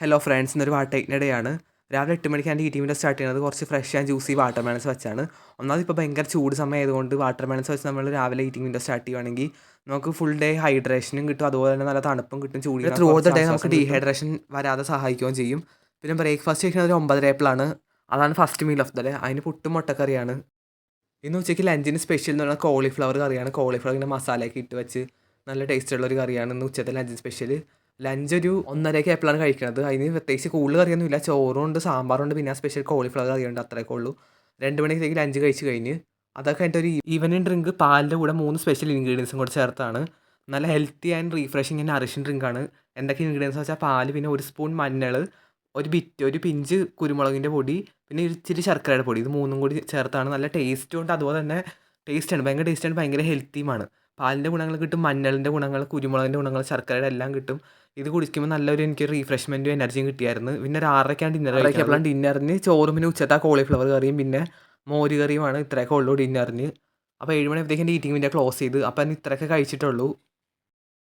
Hello friends, ഇന്നൊരു water day ആണ്. രാവിലെ 8 മണിക്ക് എൻ്റെ ഈറ്റിംഗ് സ്റ്റാർട്ട് ചെയ്യുന്നത് കുറച്ച് ഫ്രഷ് ആൻഡ് ജ്യൂസി വാട്ടർ മെലൺസ് വെച്ചാണ്. ഒന്നാമത് ഇപ്പോൾ ഭയങ്കര ചൂട് സമയം ആയതുകൊണ്ട് വാട്ടർ മെലൺസ് വെച്ച് നമ്മൾ രാവിലെ ഈറ്റിംഗ് സ്റ്റാർട്ട് ചെയ്യുകയാണെങ്കിൽ നമുക്ക് ഫുൾ ഡേ ഹൈഡ്രേഷനും കിട്ടും, അതുപോലെ തന്നെ നല്ല തണുപ്പും കിട്ടും. ചൂടിന് ത്രൂ ഔട്ട് ദ ഡേ നമുക്ക് ഡീഹൈഡ്രേഷൻ വരാതെ സഹായിക്കുകയും ചെയ്യും. പിന്നെ ബ്രേക്ക്ഫാസ്റ്റ് കഴിക്കുന്നത് ഒരു 9:30 അതാണ് first meal of the day. അതിന് പുട്ടും മുട്ടക്കറിയാണ്. ഇന്ന് ഉച്ചയ്ക്ക് ലഞ്ചിന് സ്പെഷ്യൽ എന്ന് പറഞ്ഞാൽ കോളിഫ്ലവർ കറിയാണ്. കോളിഫ്ലവർ ഇങ്ങനെ മസാലയൊക്കെ ഇട്ട് വെച്ച് നല്ല ടേസ്റ്റ് ഉള്ള ഒരു കറിയാണ് ഇന്ന് ഉച്ചത്തെ ലഞ്ചിന് സ്പെഷ്യൽ. ലഞ്ച് ഒരു 1:30 ആയപ്പോഴാണ് കഴിക്കുന്നത്. അതിന് പ്രത്യേകിച്ച് കൂടുതൽ കറിയൊന്നുമില്ല, ചോറുണ്ട്, സാമ്പാറുണ്ട്, പിന്നെ ആ സ്പെഷ്യൽ കോളിഫ്ലവർ കറിയുണ്ട്, അത്രയൊക്കെ ഉള്ളൂ. 2 മണിക്ക് ലഞ്ച് കഴിച്ച് കഴിഞ്ഞ് അതൊക്കെ കഴിഞ്ഞിട്ട് ഒരു ഈവനിങ് ഡ്രിങ്ക് പാലിൻ്റെ കൂടെ 3 സ്പെഷ്യൽ ഇൻഗ്രീഡിയൻസും കൂടെ ചേർത്താണ്. നല്ല healthy and refreshing and nourishing ഡ്രിങ്കാണ്. എന്തൊക്കെ ഇൻഗ്രീഡിയൻസ് വെച്ചാൽ പാല്, പിന്നെ 1 സ്പൂൺ മഞ്ഞൾ, ഒരു പിഞ്ച് കുരുമുളകിൻ്റെ പൊടി, പിന്നെ ഇച്ചിരി ശർക്കരയുടെ പൊടി. ഇത് മൂന്നും കൂടി ചേർത്താണ്. നല്ല ടേസ്റ്റും ഉണ്ട്, അതുപോലെ തന്നെ ടേസ്റ്റാണ്, ഭയങ്കര ടേസ്റ്റാണ്, ഭയങ്കര ഹെൽത്തിയുമാണ്. പാലിൻ്റെ ഗുണങ്ങൾ കിട്ടും, മഞ്ഞളിൻ്റെ ഗുണങ്ങൾ, കുരുമുളകിൻ്റെ ഗുണങ്ങൾ, ശർക്കരയുടെ എല്ലാം കിട്ടും. ഇത് കുടിക്കുമ്പോൾ നല്ലൊരു എനിക്ക് റീഫ്രഷ്മെൻറ്റും എനർജിയും കിട്ടിയായിരുന്നു. പിന്നെ ഒരു 6:30 ഡിന്നർ കഴിക്കാനുള്ള ഡിന്നറിന് ചോറും പിന്നെ ഉച്ചത്തെ കോളിഫ്ലവർ കറിയും പിന്നെ മോര് കറിയുമാണ്. ഇത്രയൊക്കെ ഉള്ളൂ ഡിന്നറിന്. അപ്പോൾ 7 മണിയാകുമ്പോഴത്തേക്കും എൻ്റെ ഈറ്റിംഗ് ക്ലോസ് ചെയ്ത്. അപ്പോൾ ഇത്രയൊക്കെ കഴിച്ചിട്ടുള്ളൂ.